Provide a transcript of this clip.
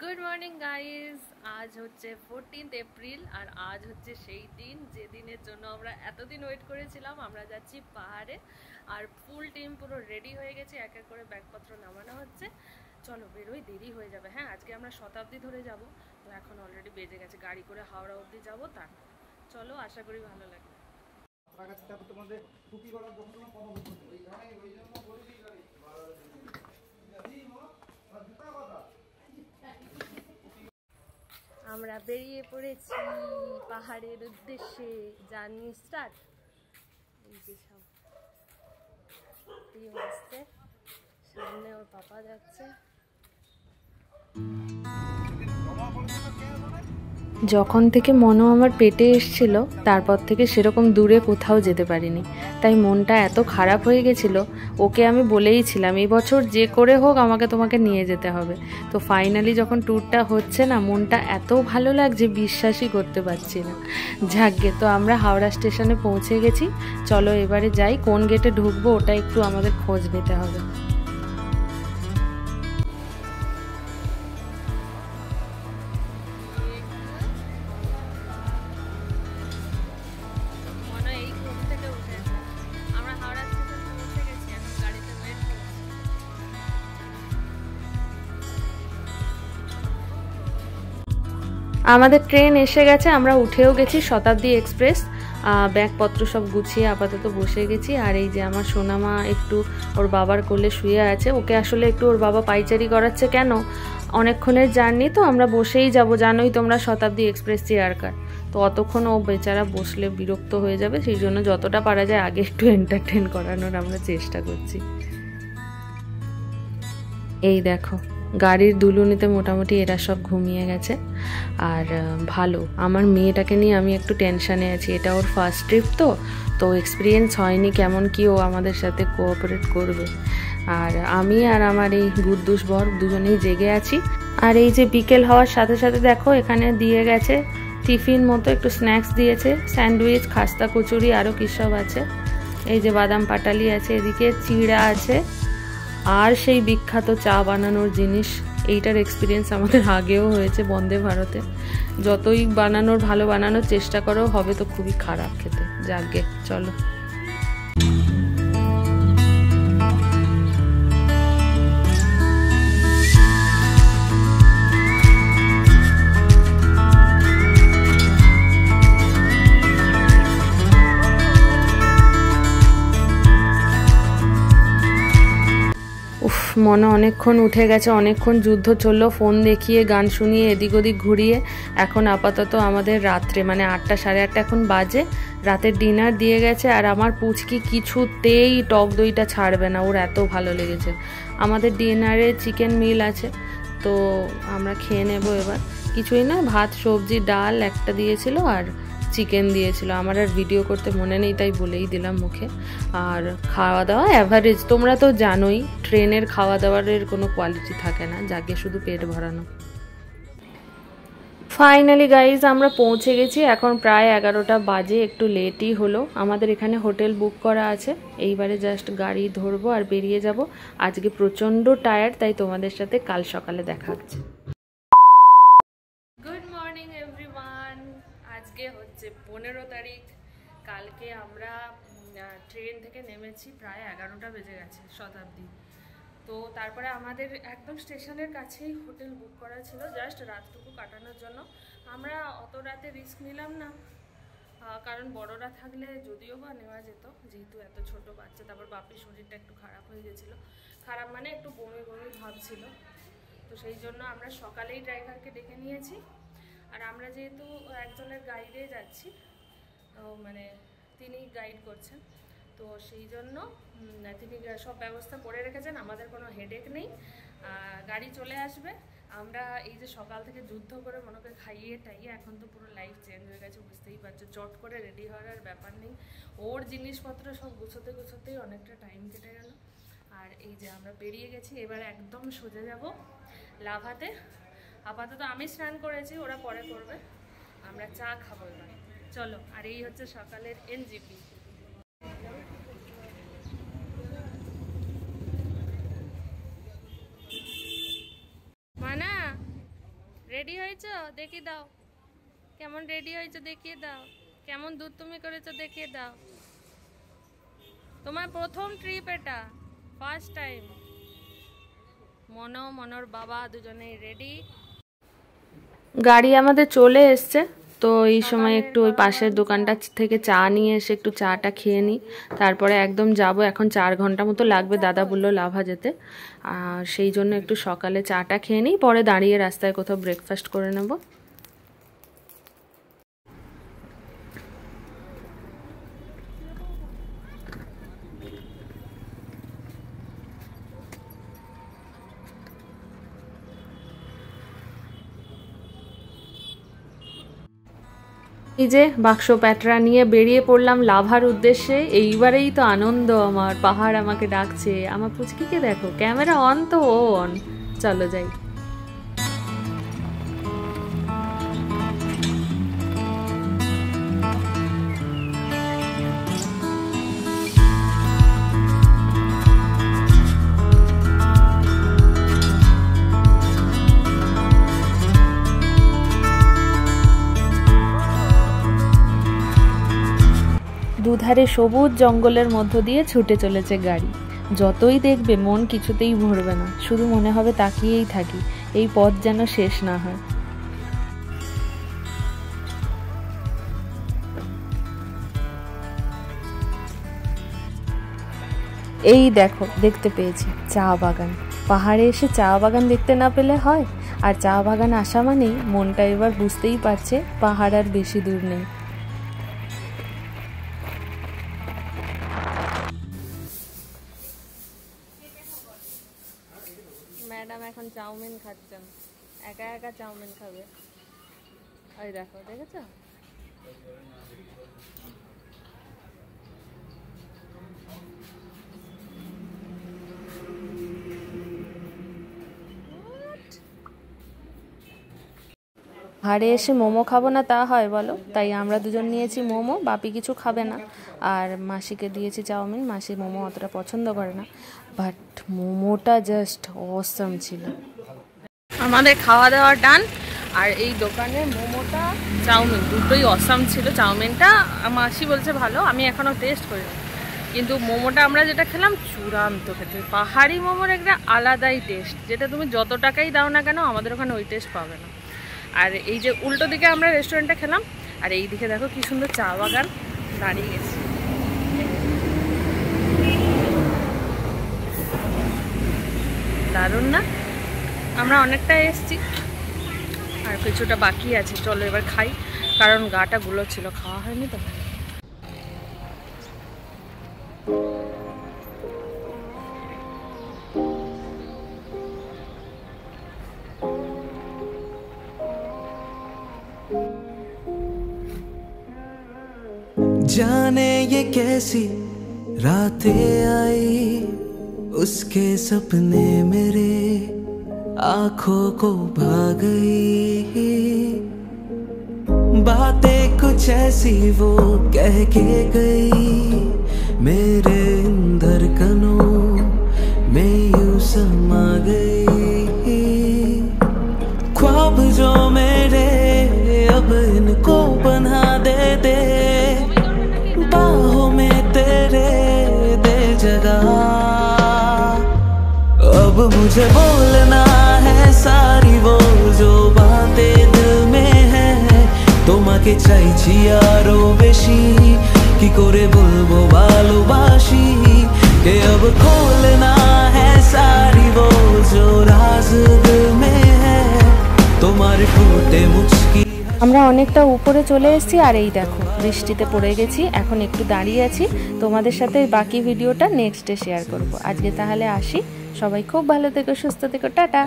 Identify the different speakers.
Speaker 1: Good morning guys. আজ হচ্ছে 14 April আর আজ হচ্ছে সেই দিন যে দিনের জন্য আমরা এতদিন ওয়েট করেছিলাম। আমরা যাচ্ছি পাহাড়ে আর ফুল টিম পুরো রেডি হয়ে গেছে, এক এক করে ব্যাগপত্র নামানো হচ্ছে। চলো বেরোই, দেরি হয়ে যাবে। হ্যাঁ, আজকে আমরা শতাব্দী ধরে যাব, তো এখন অলরেডি বেজে গেছে, গাড়ি করে হাওড়া অবধি যাবো। তার চলো, আশা করি ভালো লাগবে। আমরা বেরিয়ে পড়েছি পাহাড়ের উদ্দেশ্যে। Journey start. এই যে সব টিম আসছে, সামনে ওর পাপা যাচ্ছে। যখন থেকে মনও আমার পেটে এসছিল তারপর থেকে সেরকম দূরে কোথাও যেতে পারিনি, তাই মনটা এত খারাপ হয়ে গেছিল। ওকে আমি বলেইছিলাম এই বছর যে করে হোক আমাকে তোমাকে নিয়ে যেতে হবে। তো ফাইনালি যখন ট্যুরটা হচ্ছে না, মনটা এত ভালো লাগছে বিশ্বাসই করতে পারছি না। যাকগে, তো আমরা হাওড়া স্টেশনে পৌঁছে গেছি। চলো এবারে যাই, কোন গেটে ঢুকবো ওটা একটু আমাদের খোঁজ নিতে হবে। আমাদের ট্রেন এসে গেছে, আমরা উঠেও গেছি শতাব্দী এক্সপ্রেস। ব্যাগপত্র সব গুছিয়ে আপাতত বসে গেছি। আর এই যে আমার সোনামা একটু ওর বাবার কোলে শুয়ে আছে। ওকে আসলে একটু ওর বাবা পাইচারি করাচ্ছে। কেন, অনেকক্ষণের জার্নি তো, আমরা বসেই যাব, জানোই তোমরা শতাব্দী এক্সপ্রেস চেয়ার কার, তো অতক্ষণ ও বেচারা বসলে বিরক্ত হয়ে যাবে, সেই জন্য যতটা পারা যায় আগে একটু এন্টারটেন করানোর আমরা চেষ্টা করছি। এই দেখো, গাড়ির দুলুনিতে মোটামুটি এরা সব ঘুমিয়ে গেছে। আর ভালো, আমার মেয়েটাকে নিয়ে আমি একটু টেনশানে আছি। এটা ওর ফার্স্ট ট্রিপ, তো এক্সপিরিয়েন্স হয়নি কেমন কি ও আমাদের সাথে কোঅপারেট করবে। আর আমি আর আমার এই গুদ্দুস বর দুজনেই জেগে আছি। আর এই যে বিকেল হওয়ার সাথে সাথে দেখো এখানে দিয়ে গেছে টিফিন মতো, একটু স্ন্যাক্স দিয়েছে, স্যান্ডউইচ, খাস্তা কচুরি, আরও কী সব আছে। এই যে বাদাম পাটালি আছে, এদিকে চিড়া আছে, আর সেই বিখ্যাত চা বানানোর জিনিস। এইটার এক্সপিরিয়েন্স আমাদের আগেও হয়েছে বন্দে ভারতে। যতই ভালো বানানোর চেষ্টা করো, হবে তো খুবই খারাপ খেতে। যাকগে, চলো। মনে অনেকক্ষণ উঠে গেছে, অনেকক্ষণ যুদ্ধ চললো, ফোন দেখিয়ে গান শুনিয়ে এদিক ওদিক ঘুরিয়ে। এখন আপাতত আমাদের রাত্রে মানে 8টা সাড়ে 8টা এখন বাজে, রাতের ডিনার দিয়ে গেছে। আর আমার পুচকি কিছুতেই টক দইটা ছাড়বে না, ওর এত ভালো লেগেছে। আমাদের ডিনারে চিকেন মিল আছে, তো আমরা খেয়ে নেব এবার। কিছুই না, ভাত সবজি ডাল একটা দিয়েছিল আর চিকেন দিয়েছিল। আমার আর ভিডিও করতে মনে নেই, তাই বলেই দিলাম মুখে। আর খাওয়া দাওয়া অ্যাভারেজ, তোমরা তো জানোই ট্রেনের খাওয়া দাওয়ারের কোনো কোয়ালিটি থাকে না, যাকে শুধু পেট ভরানো। ফাইনালি গাইজ আমরা পৌঁছে গেছি, এখন প্রায় 11টা বাজে, একটু লেটই হলো। আমাদের এখানে হোটেল বুক করা আছে, এইবারে জাস্ট গাড়ি ধরবো আর বেরিয়ে যাব। আজকে প্রচণ্ড টায়ার্ড, তাই তোমাদের সাথে কাল সকালে দেখা হচ্ছে। Good morning everyone. আজকে হচ্ছে 15 তারিখ। কালকে আমরা ট্রেন থেকে নেমেছি, প্রায় 11টা বেজে গেছে শতাব্দী। তো তারপরে আমাদের একদম স্টেশনের কাছেই হোটেল বুক করা ছিল, জাস্ট রাতটুকু কাটানোর জন্য। আমরা অত রাতে রিস্ক নিলাম না, কারণ বড়রা থাকলে যদিও বা নেওয়া যেত, যেহেতু এত ছোট বাচ্চা। তারপর বাপির শরীরটা একটু খারাপ হয়ে গেছিলো, খারাপ মানে একটু বমি বমি ভাব ছিল, তো সেই জন্য আমরা সকালেই ড্রাইভারকে ডেকে নিয়েছি। আর আমরা যেহেতু একজনের গাইডে যাচ্ছি, তো মানে তিনি গাইড করছেন, তো সেই জন্য তিনি সব ব্যবস্থা করে রেখেছেন, আমাদের কোনো হেডেক নেই। গাড়ি চলে আসবে। আমরা এই যে সকাল থেকে যুদ্ধ করে মনকে খাইয়ে টাইয়ে এখন তো পুরো লাইফ চেঞ্জ হয়ে গেছে, বুঝতেই পারছো। চট করে রেডি হওয়ার ব্যাপার নেই, ওর জিনিসপত্র সব গুছোতেই অনেকটা টাইম কেটে গেল। আর এই যে আমরা বেরিয়ে গেছি, এবার একদম সোজা যাব লাভাতে। আপাতত আমি স্নান করেছি, ওরা পরে করবে, আমরা চা খাবো এবার। চলো, আর এই হচ্ছে সকালের এনজিপি। মানা রেডি হয়েছো? দেখিয়ে দাও কেমন রেডি হয়েছো, দেখিয়ে দাও কেমন দুধ তুমি করেছো, দেখিয়ে দাও। তোমার প্রথম ট্রিপ, এটা ফার্স্ট টাইম। মনোর বাবা দুজনেই রেডি। গাড়ি আমাদের চলে এসছে, তো এই সময় একটু ওই পাশের দোকানটা থেকে চা নিয়ে এসে একটু চাটা খেয়ে নিই, তারপরে একদম যাব। এখন 4 ঘন্টা মতো লাগবে, দাদা বললো লাভা যেতে, আর সেই জন্য একটু সকালে চাটা খেয়ে নিই, পরে দাঁড়িয়ে রাস্তায় কোথাও ব্রেকফাস্ট করে নেব। এই যে বাক্স প্যাটরা নিয়ে বেরিয়ে পড়লাম লাভার উদ্দেশ্যে। এইবারেই তো আনন্দ আমার, পাহাড় আমাকে ডাকছে। আমার পুচকিকে দেখো, ক্যামেরা অন তো অন। চলো যাই। দুধারে সবুজ জঙ্গলের মধ্য দিয়ে ছুটে চলেছে গাড়ি। যতই দেখবে মন কিছুতেই ভরবে না, শুধু মনে হবে তাকিয়েই থাকি, এই পথ যেন শেষ না হয়। এই দেখো, দেখতে পেয়েছি চা বাগান। পাহাড়ে এসে চা বাগান দেখতে না পেলে হয়? আর চা বাগান আসা মানেই মনটা এবার বুঝতেই পারছে পাহাড় আর বেশি দূর নেই। ম্যাডাম এখন চাউমিন খাচ্ছেন, একা একা চাউমিন খাবে। ওই দেখো, দেখেছো? পাহাড়ে এসে মোমো খাবো না তা হয় বলো? তাই আমরা দুজন নিয়েছি মোমো, বাপি কিছু খাবে না। আর মাসিকে দিয়েছি চাউমিন, মাসি মোমো অতটা পছন্দ করে না, বাট মোমোটা জাস্ট অসাম ছিল। আমাদের খাওয়া দাওয়া ডান। আর এই দোকানের মোমোটা চাউমিন দুটোই অসাম ছিল। চাউমিনটা মাসি বলছে ভালো, আমি এখনও টেস্ট করিনি, কিন্তু মোমোটা আমরা যেটা খেলাম চূড়ান্ত খেতে। পাহাড়ি মোমোর একটা আলাদাই টেস্ট, যেটা তুমি যত টাকাই দাও না কেন আমাদের ওখানে ওই টেস্ট পাবে না। আর এই যে উল্টো দিকে আমরা রেস্টুরেন্টে খেলাম, আর এই দিকে দেখো কি সুন্দর চা বাগান দাঁড়িয়ে গেছে, দারুণ না? আমরা অনেকটা এসছি আর কিছুটা বাকি আছে। চলো এবার খাই, কারণ গাটা গুলো ছিল, খাওয়া হয়নি তো।
Speaker 2: जाने ये कैसी रातें आई, उसके सपने मेरे आंखों को भा गई। बातें कुछ ऐसी वो कह के गई, मेरे धड़कनों में यूं समा गई। ख्वाब जो मेरे अब इनको बना दे दे, बाहों में तेरे दे जगह। अब मुझे बोलना है सारी वो जो बातें दिल में है, তোমাকে চাইছি আরো বেশি, কি করে বলবো ভালোবাসি, কে अब खोलना है सारी वो जो राज दिल में है, তোমার ঠোঁটে মুচকি।
Speaker 1: আমরা অনেকটা উপরে চলে এসেছি, আর এই দেখো বৃষ্টিতে পড়ে গেছি। এখন একটু দাঁড়িয়ে আছি, তোমাদের সাথে বাকি ভিডিওটা নেক্সটে শেয়ার করব। আজকে তাহলে আসি, সবাই খুব ভালো থেকো, সুস্থ থেকো, টাটা।